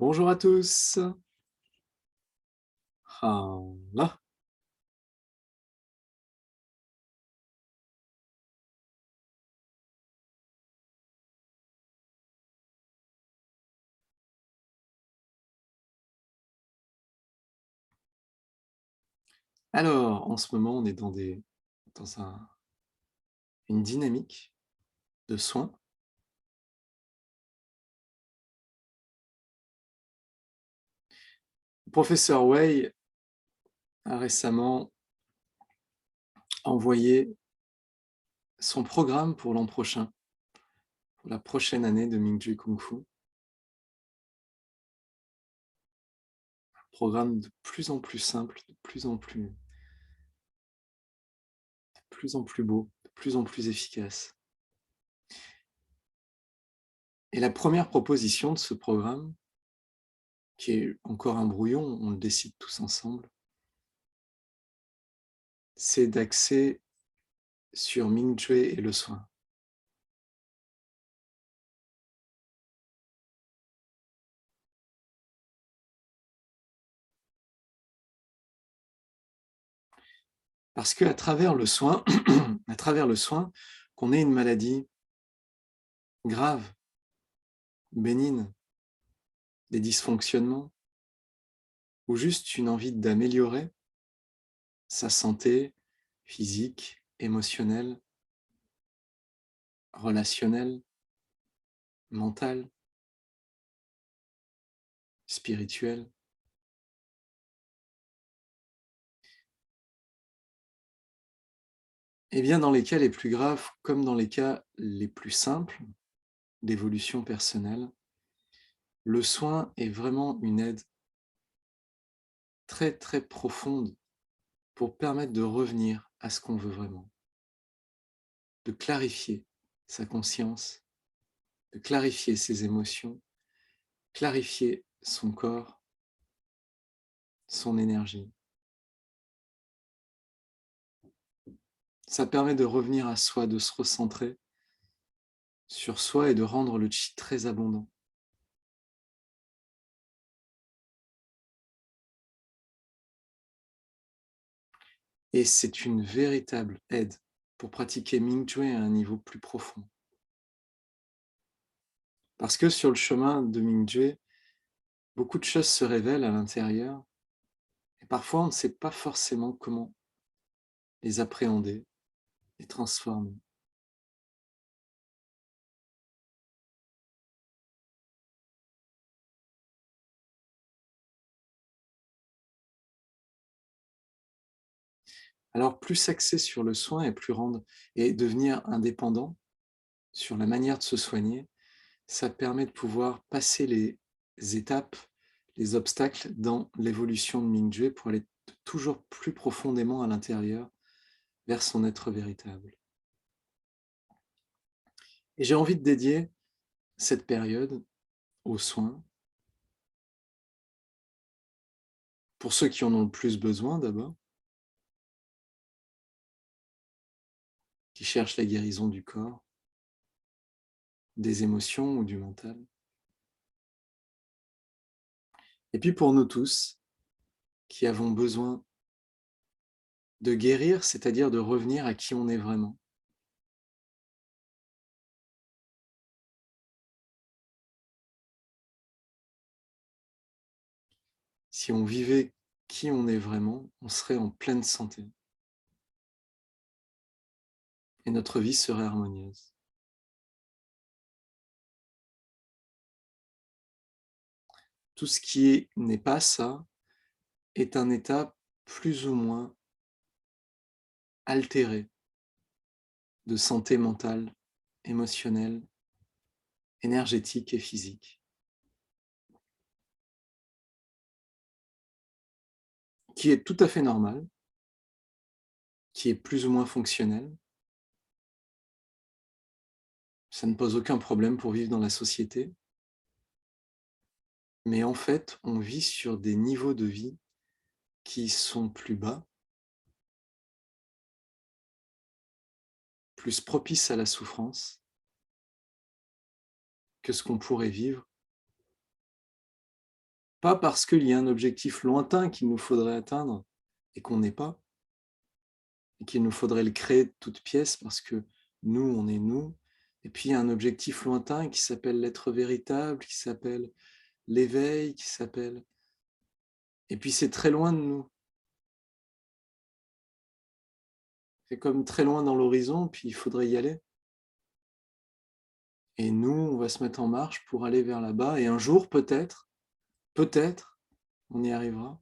Bonjour à tous. Ah là, alors en ce moment, on est dans une dynamique de soins. Le professeur Wei a récemment envoyé son programme pour l'an prochain, pour la prochaine année de Ming Kung Fu. Un programme de plus en plus simple, de plus en plus beau, de plus en plus efficace. Et la première proposition de ce programme, qui est encore un brouillon, on le décide tous ensemble, c'est d'axer sur Ming et le soin. Parce qu'à travers le soin, à travers le soin, qu'on ait une maladie grave, bénigne, des dysfonctionnements, ou juste une envie d'améliorer sa santé physique, émotionnelle, relationnelle, mentale, spirituelle, et bien dans les cas les plus graves, comme dans les cas les plus simples d'évolution personnelle, le soin est vraiment une aide très très profonde pour permettre de revenir à ce qu'on veut vraiment, de clarifier sa conscience, de clarifier ses émotions, clarifier son corps, son énergie. Ça permet de revenir à soi, de se recentrer sur soi et de rendre le chi très abondant. Et c'est une véritable aide pour pratiquer Ming à un niveau plus profond. Parce que sur le chemin de Ming beaucoup de choses se révèlent à l'intérieur et parfois on ne sait pas forcément comment les appréhender, les transformer. Alors plus s'axer sur le soin et plus rendre et devenir indépendant sur la manière de se soigner, ça permet de pouvoir passer les étapes, les obstacles dans l'évolution de Ming pour aller toujours plus profondément à l'intérieur vers son être véritable. Et j'ai envie de dédier cette période aux soins, pour ceux qui en ont le plus besoin d'abord, qui cherchent la guérison du corps, des émotions ou du mental. Et puis pour nous tous, qui avons besoin de guérir, c'est-à-dire de revenir à qui on est vraiment. Si on vivait qui on est vraiment, on serait en pleine santé et notre vie serait harmonieuse. Tout ce qui n'est pas ça est un état plus ou moins altéré de santé mentale, émotionnelle, énergétique et physique, qui est tout à fait normal, qui est plus ou moins fonctionnel. Ça ne pose aucun problème pour vivre dans la société, mais en fait, on vit sur des niveaux de vie qui sont plus bas, plus propices à la souffrance que ce qu'on pourrait vivre Pas parce qu'il y a un objectif lointain qu'il nous faudrait atteindre et qu'on n'est pas, et qu'il nous faudrait le créer de toutes pièces parce que nous, on est nous. Et puis il y a un objectif lointain qui s'appelle l'être véritable, qui s'appelle l'éveil, qui s'appelle... Et puis c'est très loin de nous. C'est comme très loin dans l'horizon, puis il faudrait y aller. Et nous, on va se mettre en marche pour aller vers là-bas. Et un jour, peut-être, on y arrivera.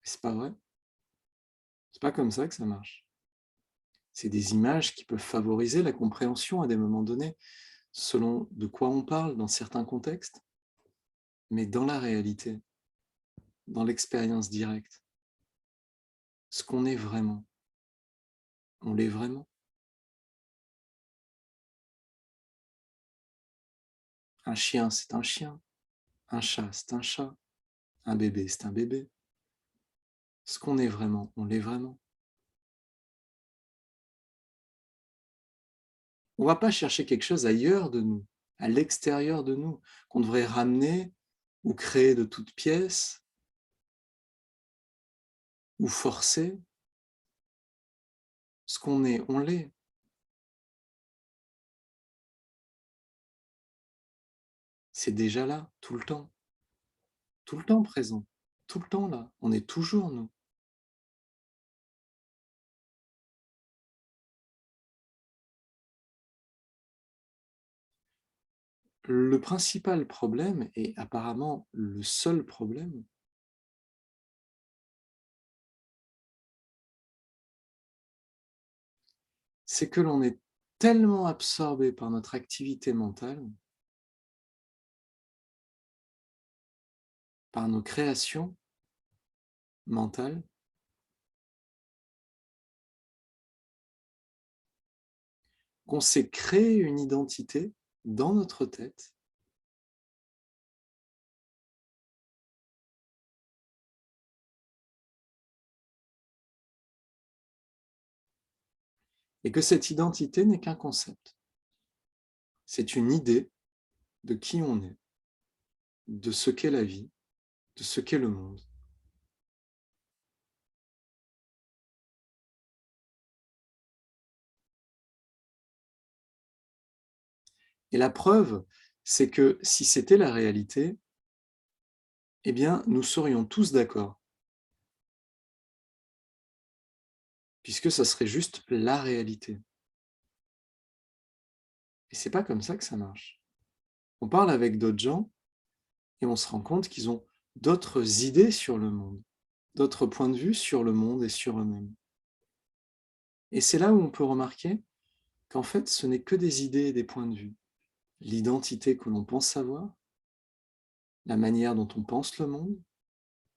C'est pas vrai. C'est pas comme ça que ça marche. C'est des images qui peuvent favoriser la compréhension à des moments donnés, selon de quoi on parle dans certains contextes, mais dans la réalité, dans l'expérience directe, ce qu'on est vraiment, on l'est vraiment. Un chien, c'est un chien. Un chat, c'est un chat. Un bébé, c'est un bébé. Ce qu'on est vraiment, on l'est vraiment. On ne va pas chercher quelque chose ailleurs de nous, à l'extérieur de nous, qu'on devrait ramener ou créer de toutes pièces, ou forcer. Ce qu'on est, on l'est. C'est déjà là, tout le temps présent, tout le temps là. On est toujours nous. Le principal problème, et apparemment le seul problème, c'est que l'on est tellement absorbé par notre activité mentale, par nos créations mentales, qu'on s'est créé une identité dans notre tête, et que cette identité n'est qu'un concept. C'est une idée de qui on est, de ce qu'est la vie, de ce qu'est le monde. Et la preuve, c'est que si c'était la réalité, eh bien, nous serions tous d'accord, puisque ça serait juste la réalité. Et c'est pas comme ça que ça marche. On parle avec d'autres gens et on se rend compte qu'ils ont d'autres idées sur le monde, d'autres points de vue sur le monde et sur eux-mêmes. Et c'est là où on peut remarquer qu'en fait, ce n'est que des idées et des points de vue. L'identité que l'on pense savoir, la manière dont on pense le monde,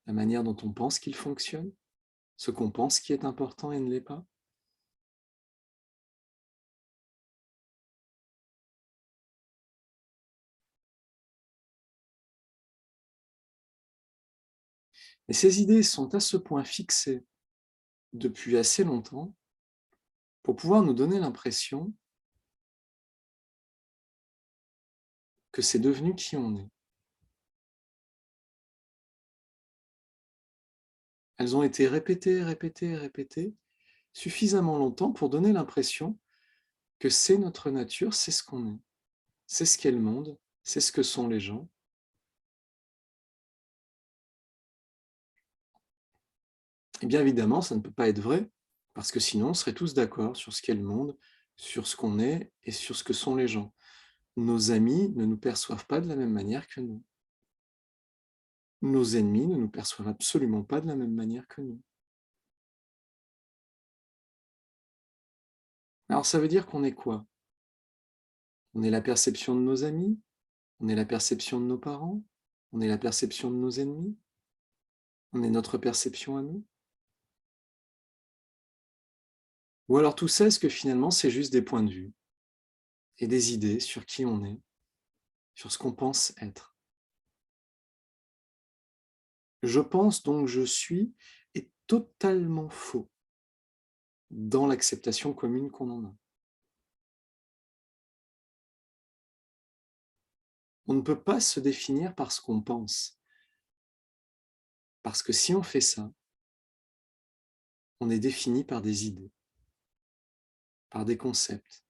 la manière dont on pense qu'il fonctionne, ce qu'on pense qui est important et ne l'est pas. Et ces idées sont à ce point fixées depuis assez longtemps pour pouvoir nous donner l'impression que c'est devenu qui on est. Elles ont été répétées, répétées, répétées, suffisamment longtemps pour donner l'impression que c'est notre nature, c'est ce qu'on est. C'est ce qu'est le monde, c'est ce que sont les gens. Et bien évidemment, ça ne peut pas être vrai, parce que sinon on serait tous d'accord sur ce qu'est le monde, sur ce qu'on est et sur ce que sont les gens. Nos amis ne nous perçoivent pas de la même manière que nous. Nos ennemis ne nous perçoivent absolument pas de la même manière que nous. Alors ça veut dire qu'on est quoi? On est la perception de nos amis? On est la perception de nos parents? On est la perception de nos ennemis? On est notre perception à nous? Ou alors tout ça, est-ce que finalement c'est juste des points de vue et des idées sur qui on est, sur ce qu'on pense être? Je pense donc je suis est totalement faux dans l'acceptation commune qu'on en a. On ne peut pas se définir par ce qu'on pense. Parce que si on fait ça, on est défini par des idées, par des concepts,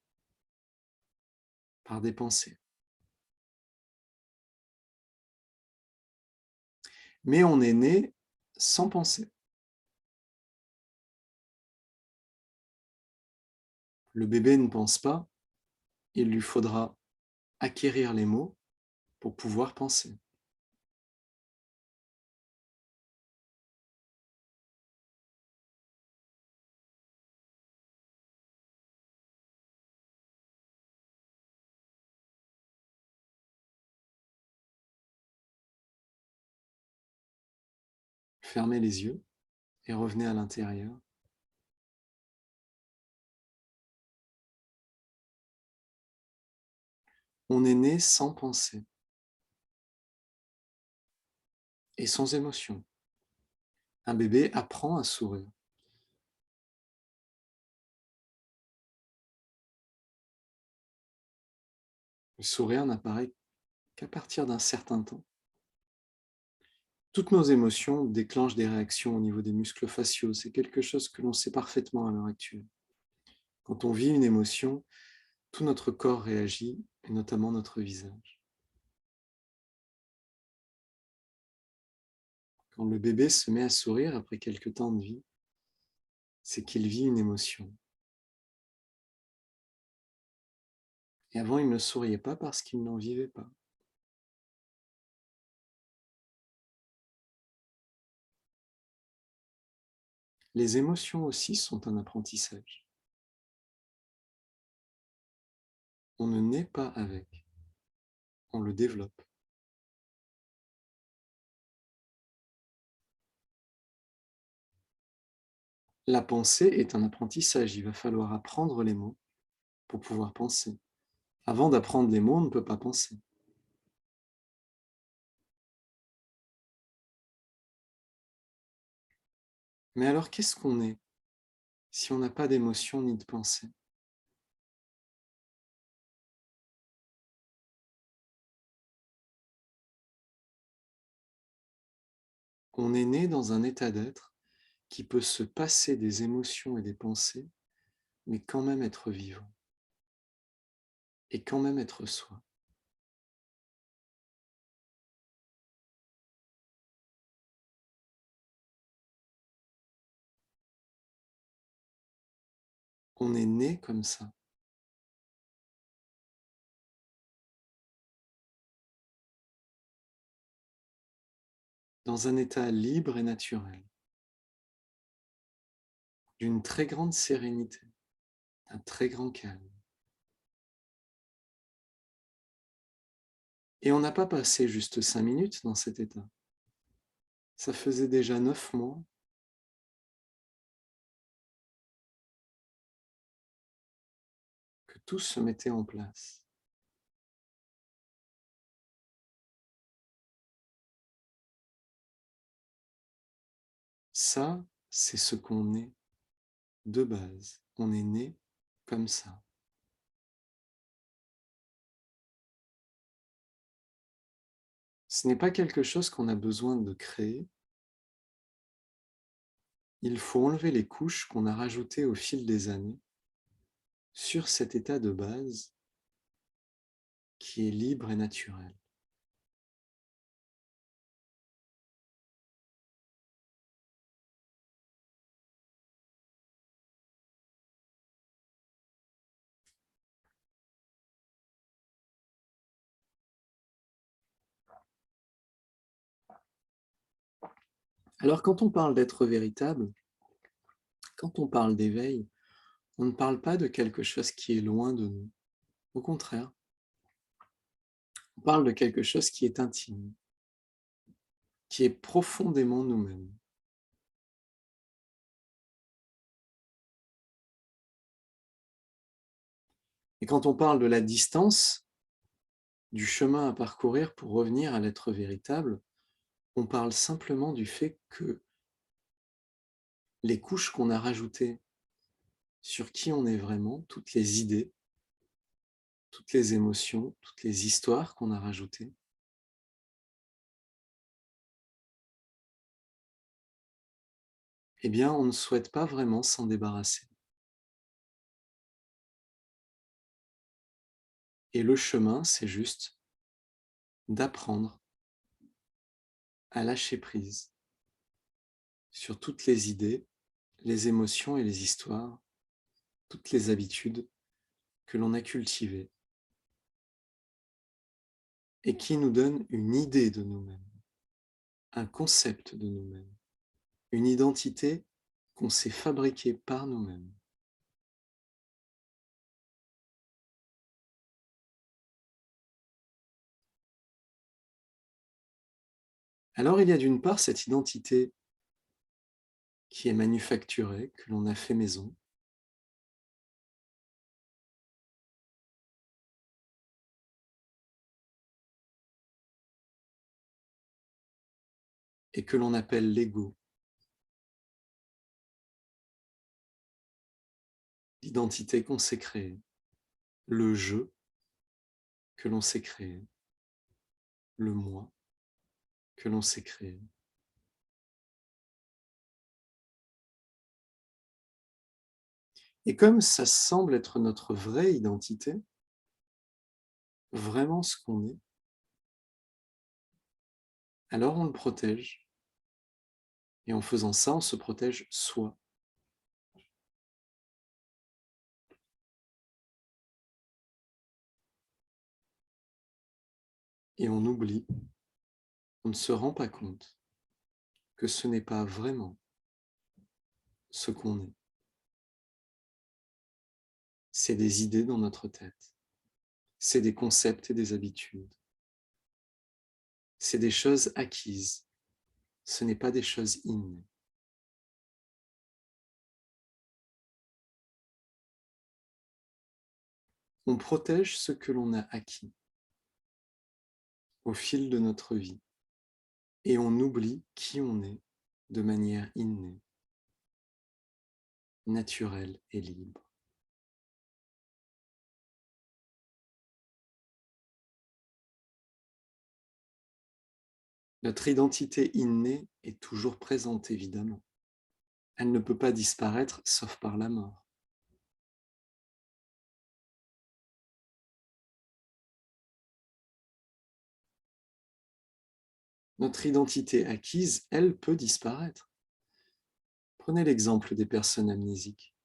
par des pensées. Mais on est né sans penser. Le bébé ne pense pas, il lui faudra acquérir les mots pour pouvoir penser. Fermez les yeux et revenez à l'intérieur. On est né sans pensée et sans émotion. Un bébé apprend à sourire. Le sourire n'apparaît qu'à partir d'un certain temps. Toutes nos émotions déclenchent des réactions au niveau des muscles faciaux. C'est quelque chose que l'on sait parfaitement à l'heure actuelle. Quand on vit une émotion, tout notre corps réagit, et notamment notre visage. Quand le bébé se met à sourire après quelques temps de vie, c'est qu'il vit une émotion. Et avant, il ne souriait pas parce qu'il n'en vivait pas. Les émotions aussi sont un apprentissage. On ne naît pas avec, on le développe. La pensée est un apprentissage, il va falloir apprendre les mots pour pouvoir penser. Avant d'apprendre les mots, on ne peut pas penser. Mais alors, qu'est-ce qu'on est si on n'a pas d'émotion ni de pensée? On est né dans un état d'être qui peut se passer des émotions et des pensées, mais quand même être vivant, et quand même être soi. On est né comme ça, dans un état libre et naturel, d'une très grande sérénité, un très grand calme. Et on n'a pas passé juste 5 minutes dans cet état. Ça faisait déjà 9 mois que tout se mettait en place. Ça, c'est ce qu'on est de base. On est né comme ça. Ce n'est pas quelque chose qu'on a besoin de créer. Il faut enlever les couches qu'on a rajoutées au fil des années sur cet état de base qui est libre et naturel. Alors quand on parle d'être véritable, quand on parle d'éveil, on ne parle pas de quelque chose qui est loin de nous. Au contraire, on parle de quelque chose qui est intime, qui est profondément nous-mêmes. Et quand on parle de la distance, du chemin à parcourir pour revenir à l'être véritable, on parle simplement du fait que les couches qu'on a rajoutées sur qui on est vraiment, toutes les idées, toutes les émotions, toutes les histoires qu'on a rajoutées. Eh bien, on ne souhaite pas vraiment s'en débarrasser. Et le chemin, c'est juste d'apprendre à lâcher prise sur toutes les idées, les émotions et les histoires, toutes les habitudes que l'on a cultivées et qui nous donnent une idée de nous-mêmes, un concept de nous-mêmes, une identité qu'on s'est fabriquée par nous-mêmes. Alors il y a d'une part cette identité qui est manufacturée, que l'on a fait maison, et que l'on appelle l'ego, l'identité qu'on s'est créée, le jeu que l'on s'est créé, le moi que l'on s'est créé. Et comme ça semble être notre vraie identité, vraiment ce qu'on est, alors on le protège. Et en faisant ça, on se protège soi. Et on oublie, on ne se rend pas compte que ce n'est pas vraiment ce qu'on est. C'est des idées dans notre tête. C'est des concepts et des habitudes. C'est des choses acquises. Ce n'est pas des choses innées. On protège ce que l'on a acquis au fil de notre vie. Et on oublie qui on est de manière innée, naturelle et libre. Notre identité innée est toujours présente, évidemment. Elle ne peut pas disparaître sauf par la mort. Notre identité acquise, elle, peut disparaître. Prenez l'exemple des personnes amnésiques.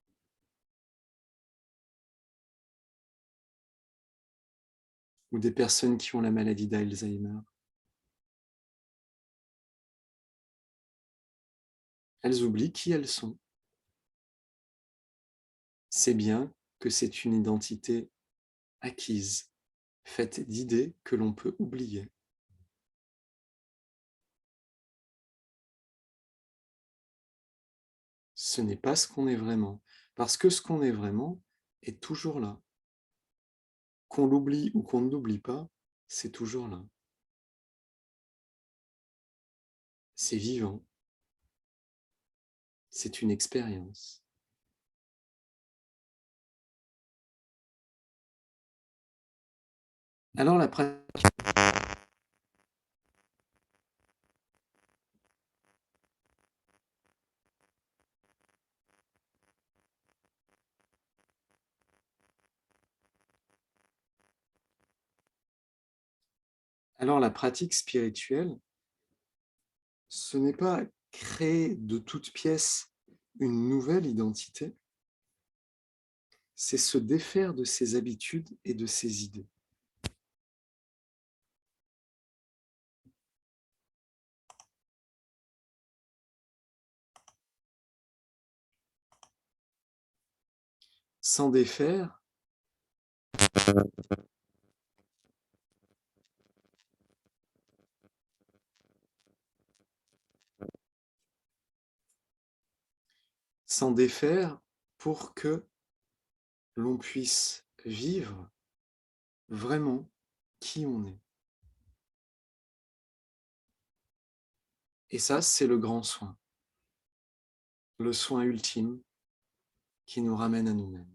Ou des personnes qui ont la maladie d'Alzheimer. Elles oublient qui elles sont. C'est bien que c'est une identité acquise, faite d'idées que l'on peut oublier. Ce n'est pas ce qu'on est vraiment, parce que ce qu'on est vraiment est toujours là. Qu'on l'oublie ou qu'on ne l'oublie pas, c'est toujours là. C'est vivant. C'est une expérience. Alors la pratique spirituelle, ce n'est pas créer de toutes pièces une nouvelle identité, c'est se défaire de ses habitudes et de ses idées. S'en défaire, s'en défaire pour que l'on puisse vivre vraiment qui on est. Et ça, c'est le grand soin, le soin ultime qui nous ramène à nous-mêmes.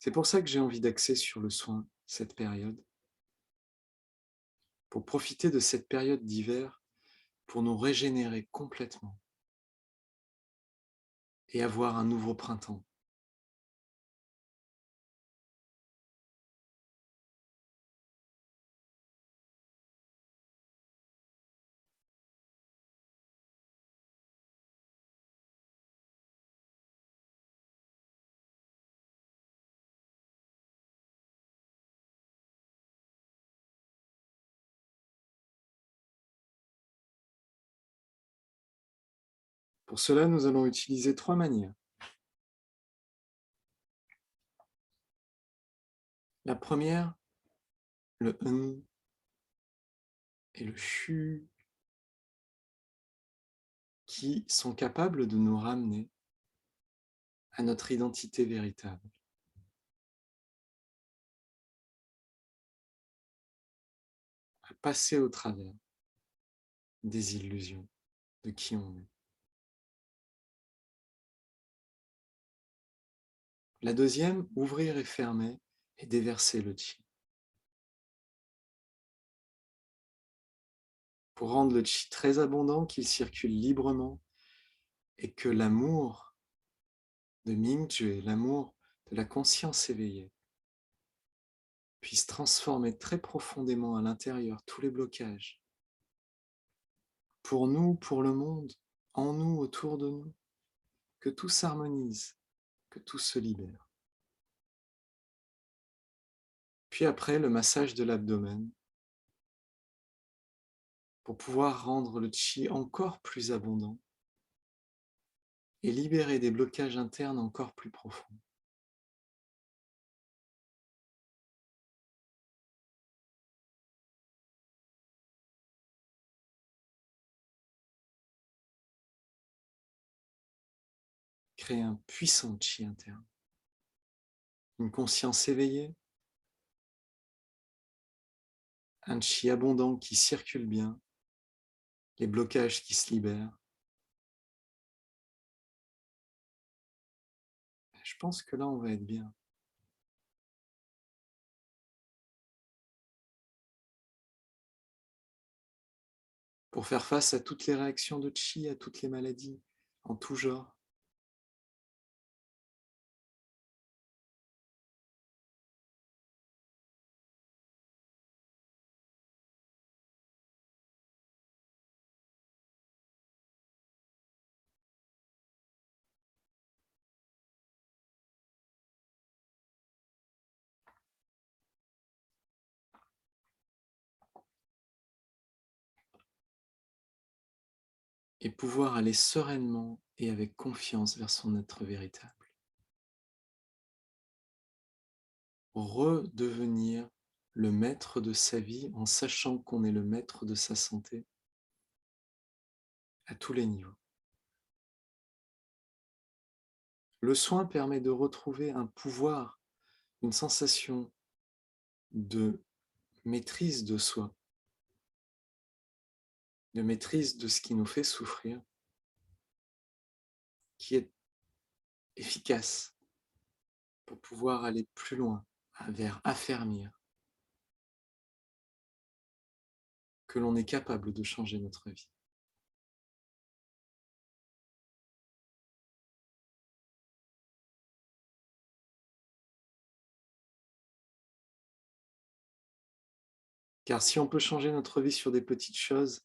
C'est pour ça que j'ai envie d'axer sur le soin cette période, pour profiter de cette période d'hiver pour nous régénérer complètement et avoir un nouveau printemps. Pour cela, nous allons utiliser 3 manières. La première, le et le CHU, qui sont capables de nous ramener à notre identité véritable, à passer au travers des illusions de qui on est. La deuxième, ouvrir et fermer et déverser le chi, pour rendre le chi très abondant, qu'il circule librement et que l'amour de Mingjue, l'amour de la conscience éveillée, puisse transformer très profondément à l'intérieur tous les blocages, pour nous, pour le monde, en nous, autour de nous, que tout s'harmonise, que tout se libère. Puis après, le massage de l'abdomen, pour pouvoir rendre le chi encore plus abondant et libérer des blocages internes encore plus profonds. Créer un puissant chi interne, une conscience éveillée, un chi abondant qui circule bien, les blocages qui se libèrent. Je pense que là, on va être bien. Pour faire face à toutes les réactions de chi, à toutes les maladies, en tout genre. Et pouvoir aller sereinement et avec confiance vers son être véritable. Redevenir le maître de sa vie en sachant qu'on est le maître de sa santé à tous les niveaux. Le soin permet de retrouver un pouvoir, une sensation de maîtrise de soi, de maîtrise de ce qui nous fait souffrir, qui est efficace pour pouvoir aller plus loin, vers affermir que l'on est capable de changer notre vie. Car si on peut changer notre vie sur des petites choses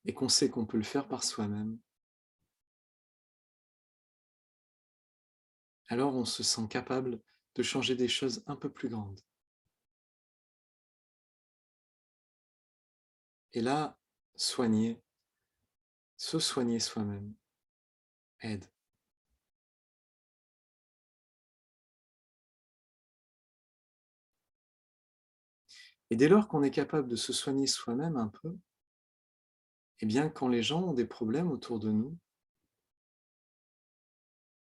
et qu'on sait qu'on peut le faire par soi-même, alors on se sent capable de changer des choses un peu plus grandes. Et là, soigner, se soigner soi-même, aide. Et dès lors qu'on est capable de se soigner soi-même un peu, eh bien, quand les gens ont des problèmes autour de nous,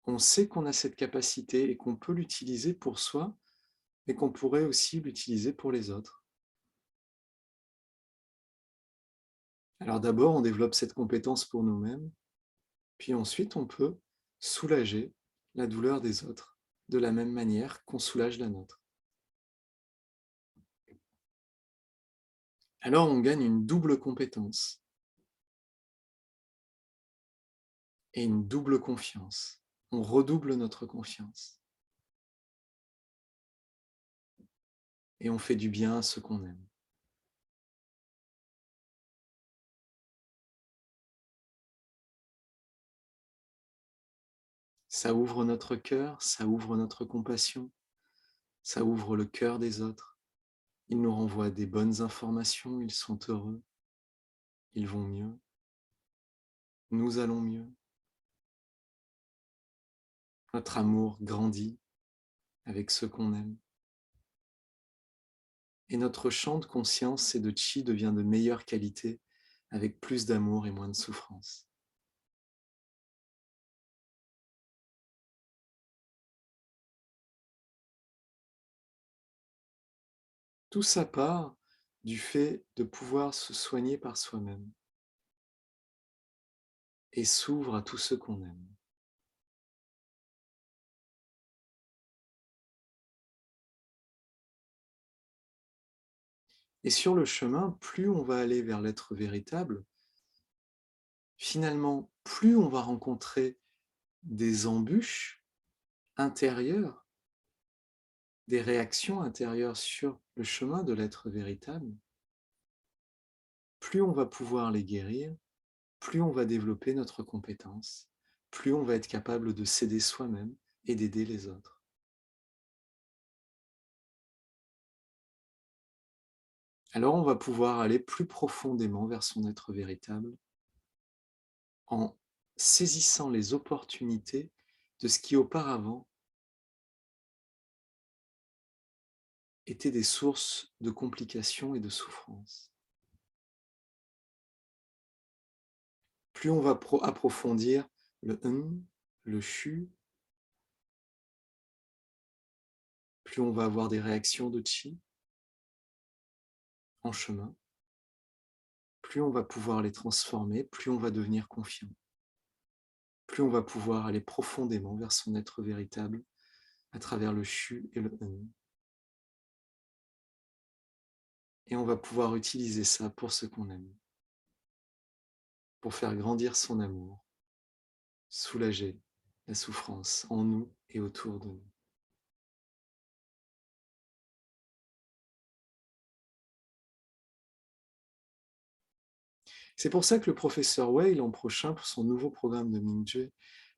on sait qu'on a cette capacité et qu'on peut l'utiliser pour soi, mais qu'on pourrait aussi l'utiliser pour les autres. Alors d'abord, on développe cette compétence pour nous-mêmes, puis ensuite, on peut soulager la douleur des autres de la même manière qu'on soulage la nôtre. Alors on gagne une double compétence et une double confiance. On redouble notre confiance et on fait du bien à ceux qu'on aime. Ça ouvre notre cœur, ça ouvre notre compassion, ça ouvre le cœur des autres. Ils nous renvoient des bonnes informations, ils sont heureux, ils vont mieux, nous allons mieux. Notre amour grandit avec ceux qu'on aime. Et notre champ de conscience et de chi devient de meilleure qualité, avec plus d'amour et moins de souffrance. Tout ça part du fait de pouvoir se soigner par soi-même et s'ouvre à tous ceux qu'on aime. Et sur le chemin, plus on va aller vers l'être véritable, finalement, plus on va rencontrer des embûches intérieures, des réactions intérieures sur le chemin de l'être véritable, plus on va pouvoir les guérir, plus on va développer notre compétence, plus on va être capable de s'aider soi-même et d'aider les autres. Alors on va pouvoir aller plus profondément vers son être véritable en saisissant les opportunités de ce qui auparavant étaient des sources de complications et de souffrances. Plus on va approfondir le le chu, plus on va avoir des réactions de chi en chemin, plus on va pouvoir les transformer, plus on va devenir confiant, plus on va pouvoir aller profondément vers son être véritable à travers le chu et le un. Et on va pouvoir utiliser ça pour ce qu'on aime, pour faire grandir son amour, soulager la souffrance en nous et autour de nous. C'est pour ça que le professeur Wei, l'an prochain, pour son nouveau programme de Ming-J,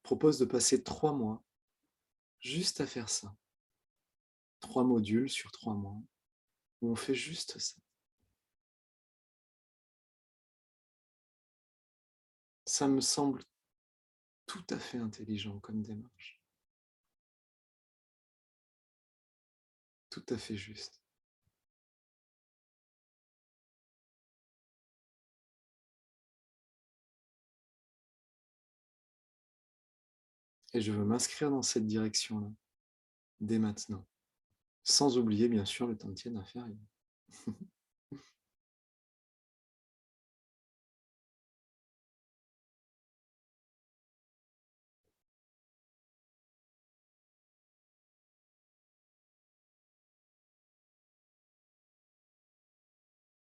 propose de passer 3 mois juste à faire ça. 3 modules sur 3 mois, où on fait juste ça. Ça me semble tout à fait intelligent comme démarche. Tout à fait juste. Et je veux m'inscrire dans cette direction-là, dès maintenant. Sans oublier, bien sûr, le Tantien inférieur.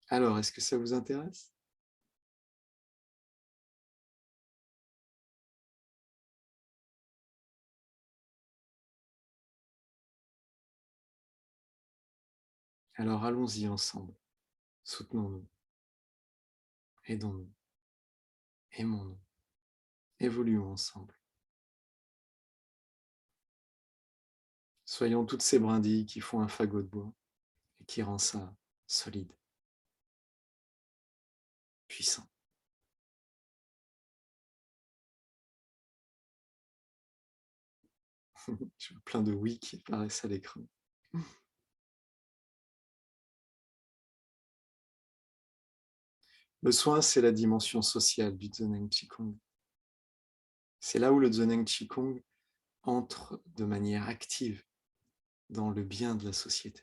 Alors, est-ce que ça vous intéresse? Alors, allons-y ensemble. Soutenons-nous, aidons-nous, aimons-nous, évoluons ensemble. Soyons toutes ces brindilles qui font un fagot de bois et qui rend ça solide, puissant. Je vois plein de oui qui apparaissent à l'écran. Le soin, c'est la dimension sociale du Zheneng Qigong. C'est là où le Zheneng Qigong entre de manière active dans le bien de la société.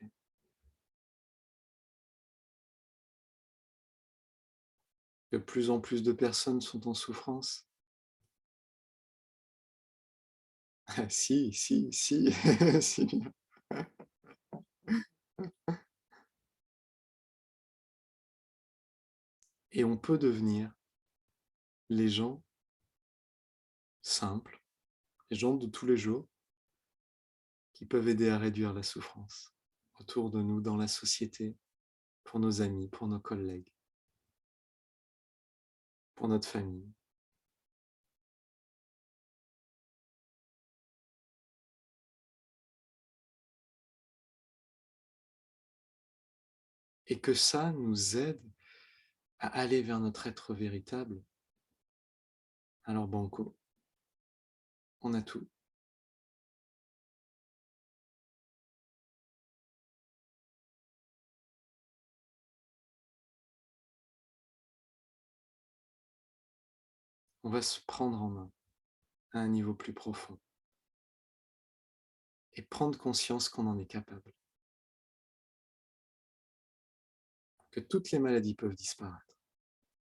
De plus en plus de personnes sont en souffrance. Si, si, si, si. Et on peut devenir les gens simples, les gens de tous les jours qui peuvent aider à réduire la souffrance autour de nous, dans la société, pour nos amis, pour nos collègues, pour notre famille. Et que ça nous aide à aller vers notre être véritable, alors banco, on a tout. On va se prendre en main à un niveau plus profond et prendre conscience qu'on en est capable, que toutes les maladies peuvent disparaître,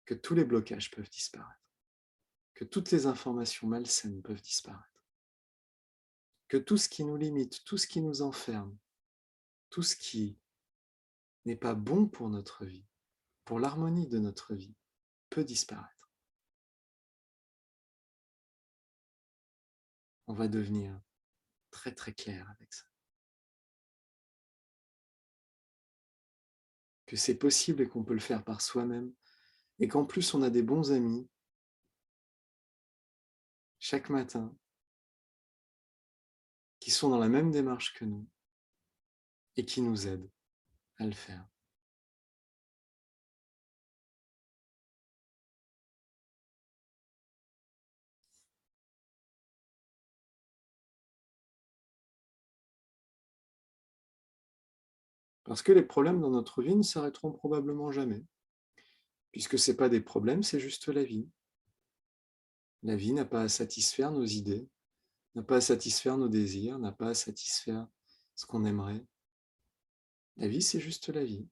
que tous les blocages peuvent disparaître, que toutes les informations malsaines peuvent disparaître, que tout ce qui nous limite, tout ce qui nous enferme, tout ce qui n'est pas bon pour notre vie, pour l'harmonie de notre vie, peut disparaître. On va devenir très très clair avec ça. Que c'est possible et qu'on peut le faire par soi-même, et qu'en plus on a des bons amis chaque matin qui sont dans la même démarche que nous et qui nous aident à le faire. Parce que les problèmes dans notre vie ne s'arrêteront probablement jamais, puisque ce n'est pas des problèmes, c'est juste la vie. La vie n'a pas à satisfaire nos idées, n'a pas à satisfaire nos désirs, n'a pas à satisfaire ce qu'on aimerait. La vie, c'est juste la vie.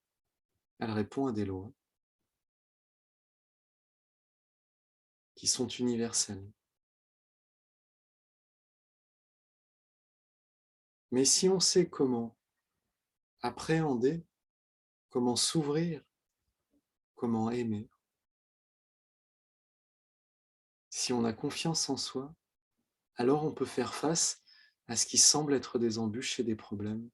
Elle répond à des lois qui sont universelles. Mais si on sait comment appréhender, comment s'ouvrir, comment aimer, si on a confiance en soi, alors on peut faire face à ce qui semble être des embûches et des problèmes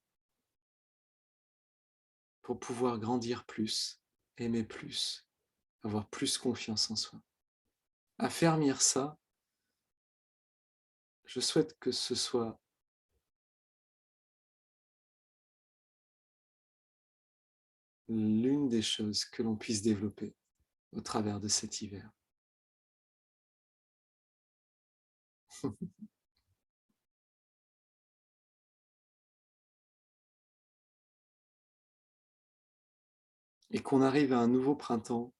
pour pouvoir grandir plus, aimer plus, avoir plus confiance en soi. Affermir ça, je souhaite que ce soit l'une des choses que l'on puisse développer au travers de cet hiver. Et qu'on arrive à un nouveau printemps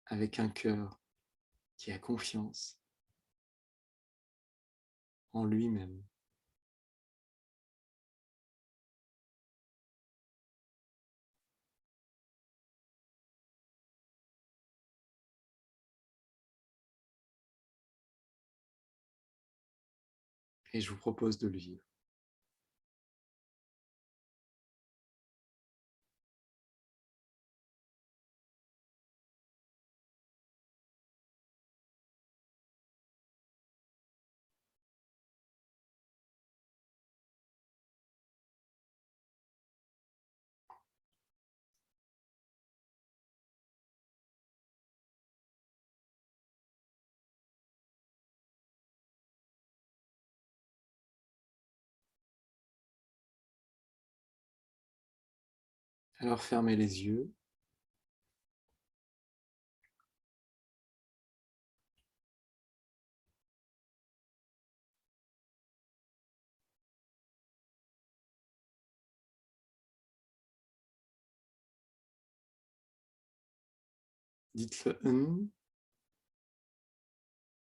avec un cœur qui a confiance en lui-même. Et je vous propose de le vivre. Alors fermez les yeux. Dites le mm,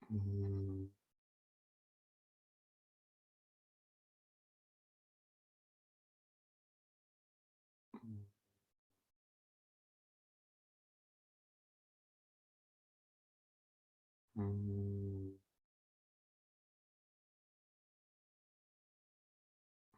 mm.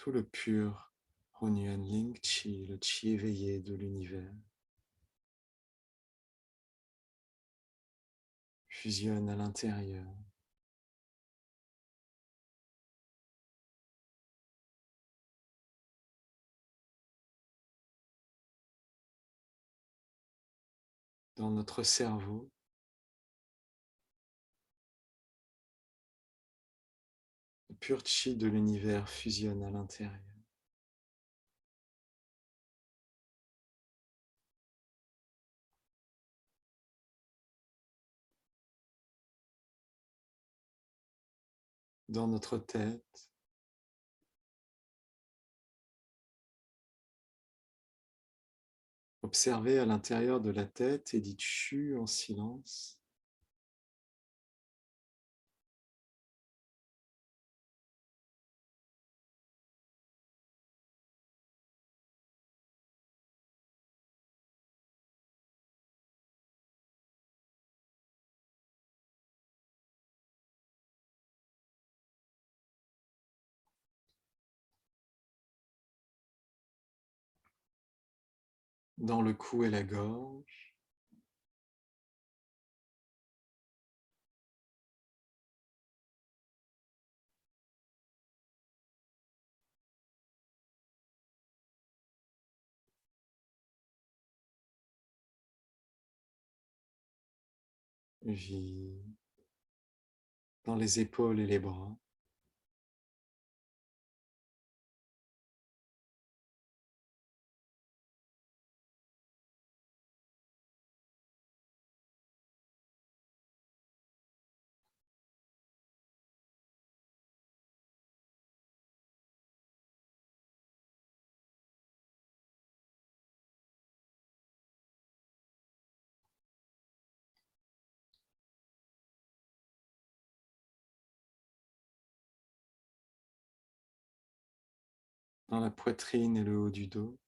tout le pur Hunyuan Ling Chi, le chi éveillé de l'univers, fusionne à l'intérieur. Dans notre cerveau, le pur chi de l'univers fusionne à l'intérieur. Dans notre tête, observez à l'intérieur de la tête et dites chu en silence. Dans le cou et la gorge, vide, dans les épaules et les bras. Dans la poitrine et le haut du dos.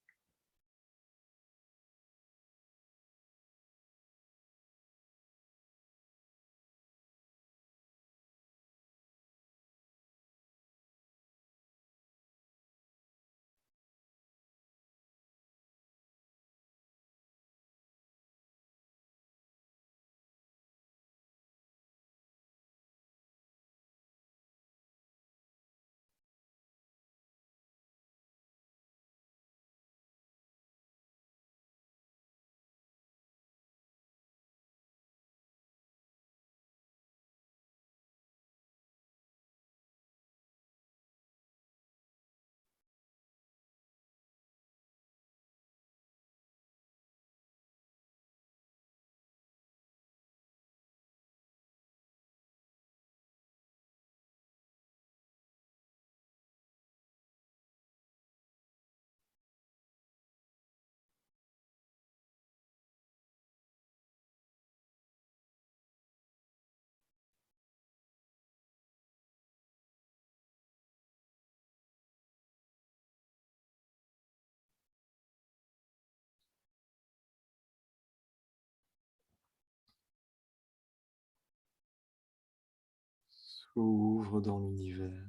S'ouvre dans l'univers.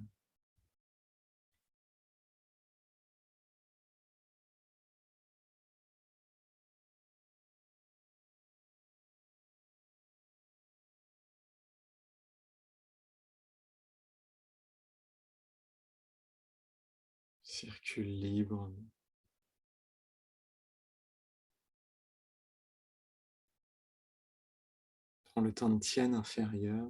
Circule libre. Prends le temps de tienne inférieur.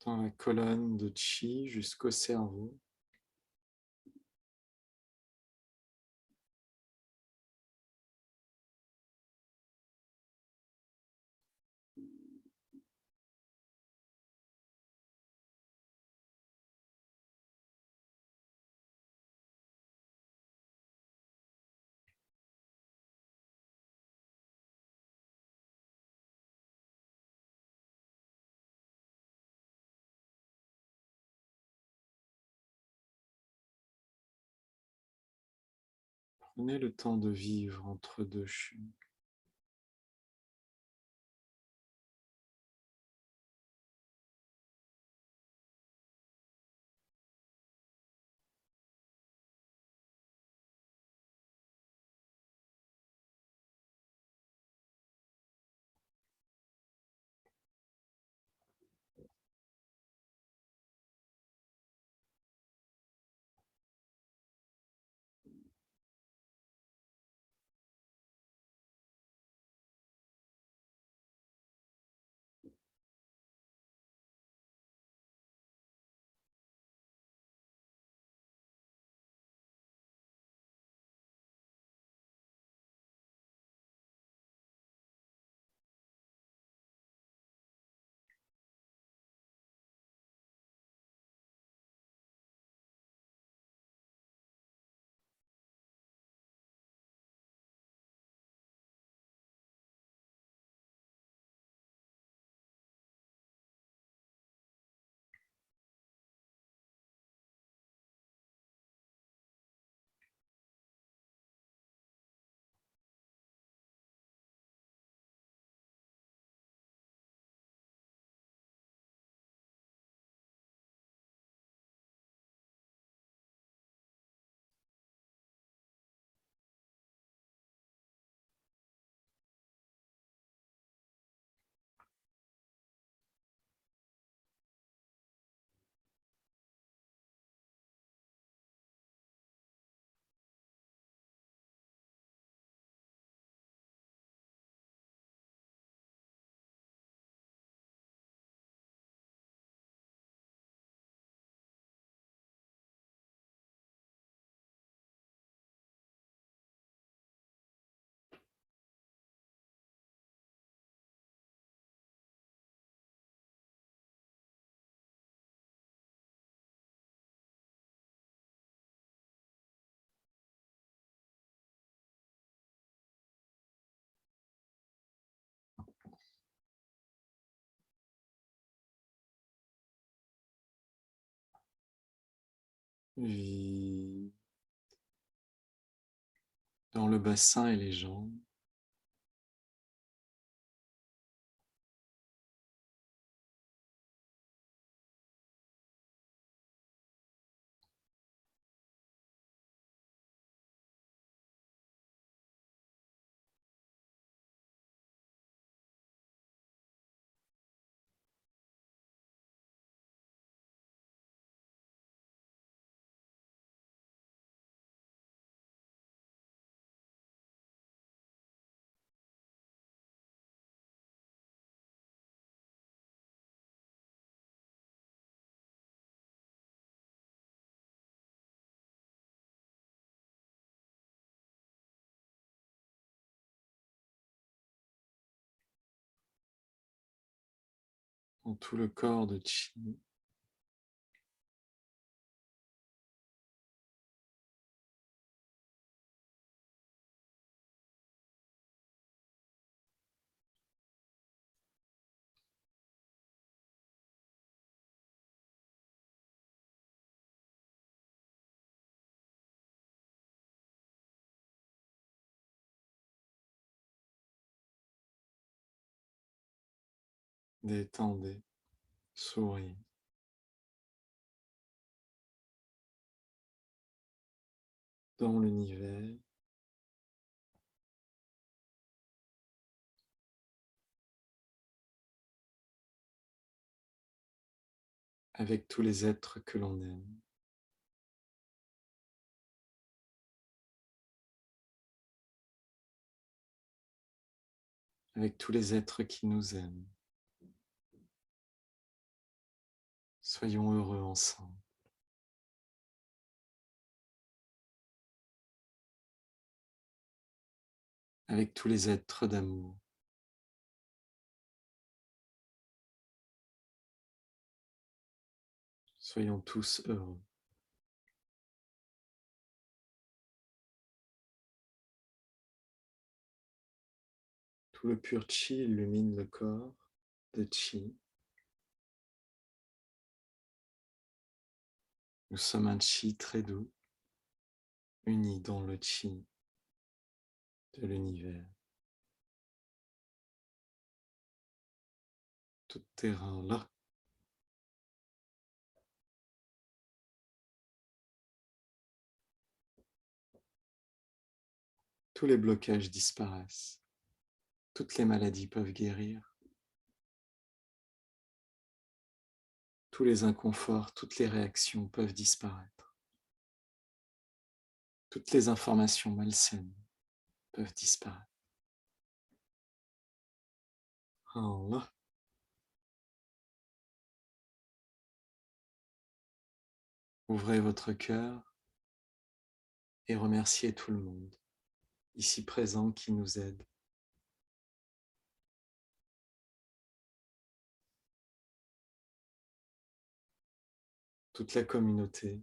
dans la colonne de Chi jusqu'au cerveau. Prenez le temps de vivre entre deux chutes. Vide dans le bassin et les jambes. Dans tout le corps de Chi. Détendez, souriez. Dans l'univers, avec tous les êtres que l'on aime. Avec tous les êtres qui nous aiment. Soyons heureux ensemble. Avec tous les êtres d'amour. Soyons tous heureux. Tout le pur chi illumine le corps de chi. Nous sommes un chi très doux, uni dans le chi de l'univers. Tout terrain là. Tous les blocages disparaissent. Toutes les maladies peuvent guérir. Tous les inconforts, toutes les réactions peuvent disparaître. Toutes les informations malsaines peuvent disparaître. Allah. Ouvrez votre cœur et remerciez tout le monde ici présent qui nous aide. Toute la communauté.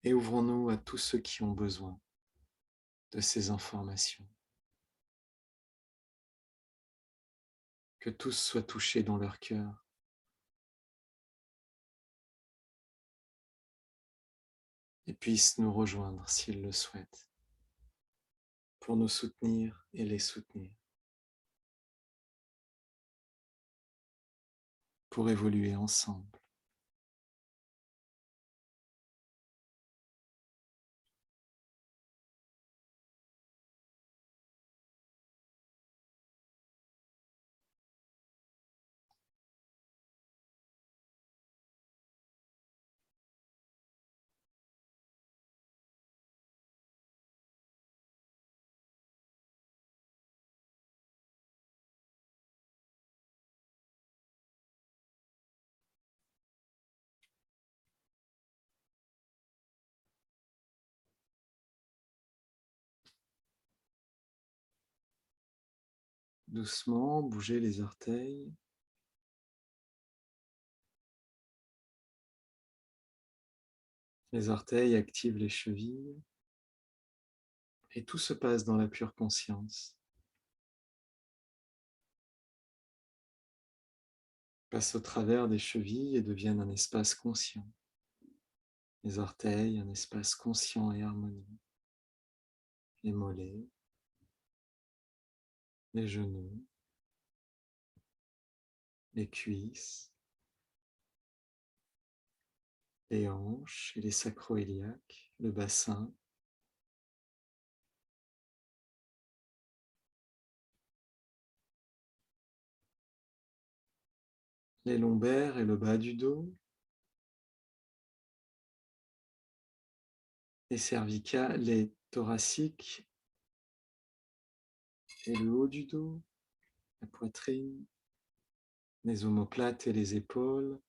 Et ouvrons-nous à tous ceux qui ont besoin de ces informations. Que tous soient touchés dans leur cœur. Et puissent nous rejoindre s'ils le souhaitent, pour nous soutenir et les soutenir, pour évoluer ensemble. Doucement, bougez les orteils. Les orteils activent les chevilles. Et tout se passe dans la pure conscience. Passe au travers des chevilles et deviennent un espace conscient. Les orteils, un espace conscient et harmonieux. Les mollets, les genoux, les cuisses, les hanches et les sacro-iliaques, le bassin, les lombaires et le bas du dos, les cervicales, les thoraciques et le haut du dos, la poitrine, les omoplates et les épaules,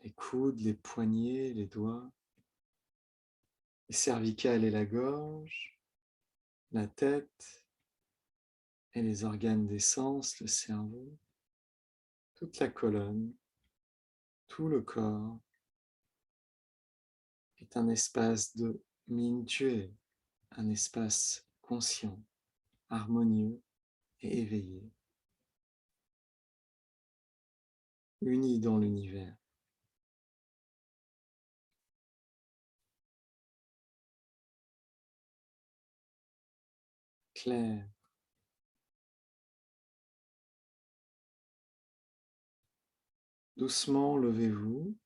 les coudes, les poignets, les doigts, les cervicales et la gorge, la tête et les organes des sens, le cerveau, toute la colonne, tout le corps est un espace de Mingyue, un espace conscient, harmonieux et éveillé, uni dans l'univers. Clair. Doucement, levez-vous.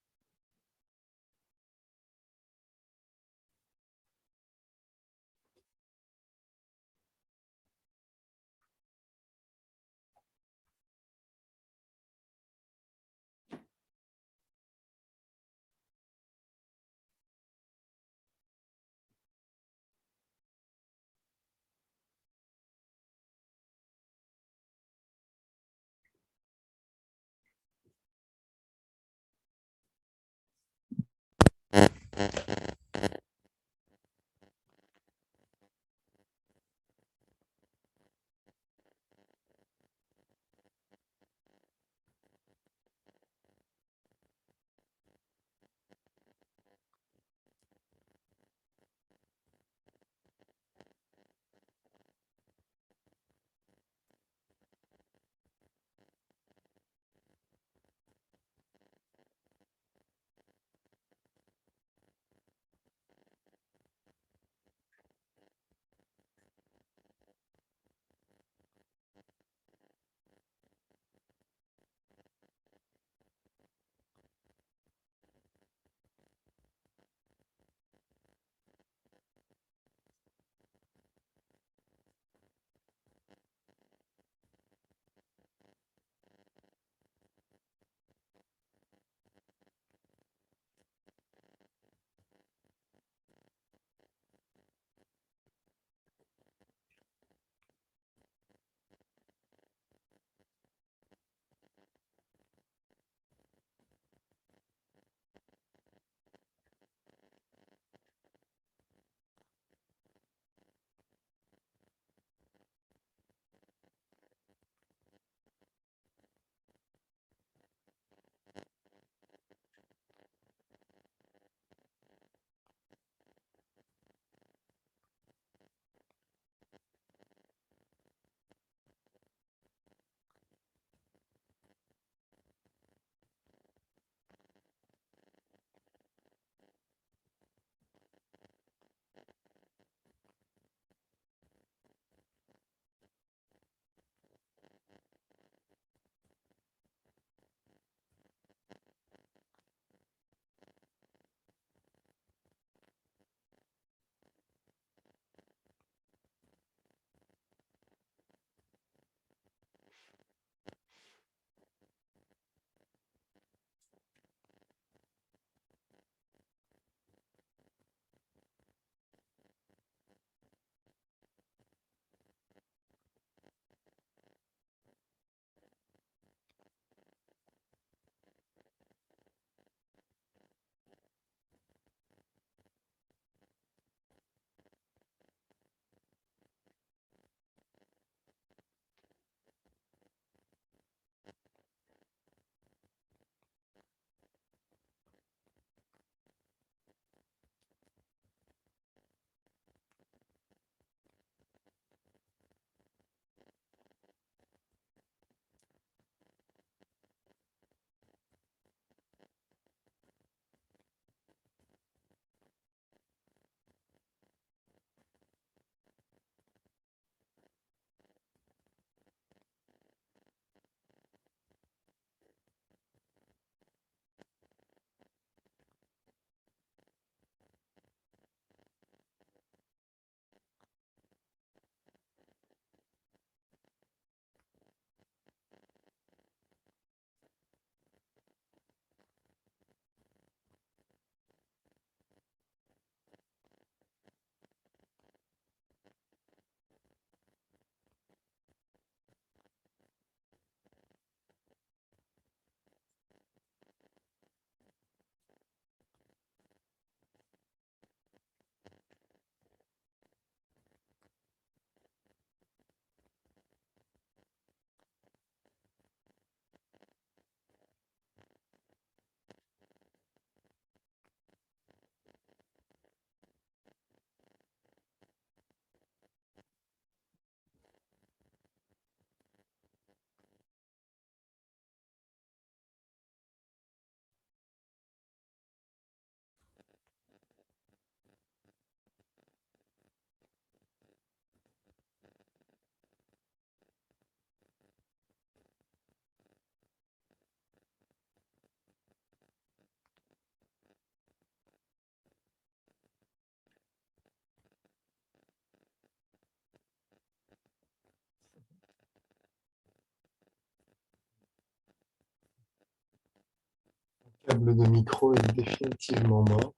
câble de micro est définitivement mort.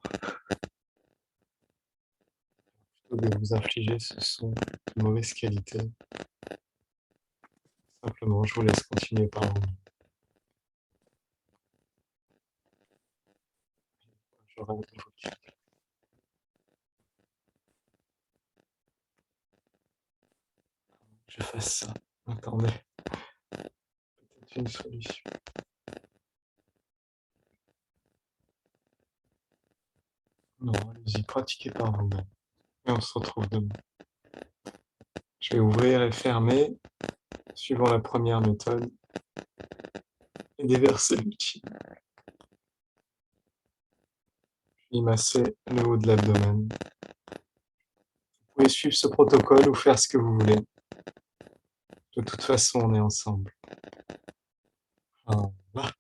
Plutôt que de vous infliger ce son de mauvaise qualité. Simplement, je vous laisse continuer par vous. J'aurai un nouveau câble. Je fasse ça. Attendez. Peut-être une solution. Non, allez-y, pratiquez par vous-même. Et on se retrouve demain. Je vais ouvrir et fermer, suivant la première méthode, et déverser le liquide. Puis masser le haut de l'abdomen. Vous pouvez suivre ce protocole ou faire ce que vous voulez. De toute façon, on est ensemble. Voilà.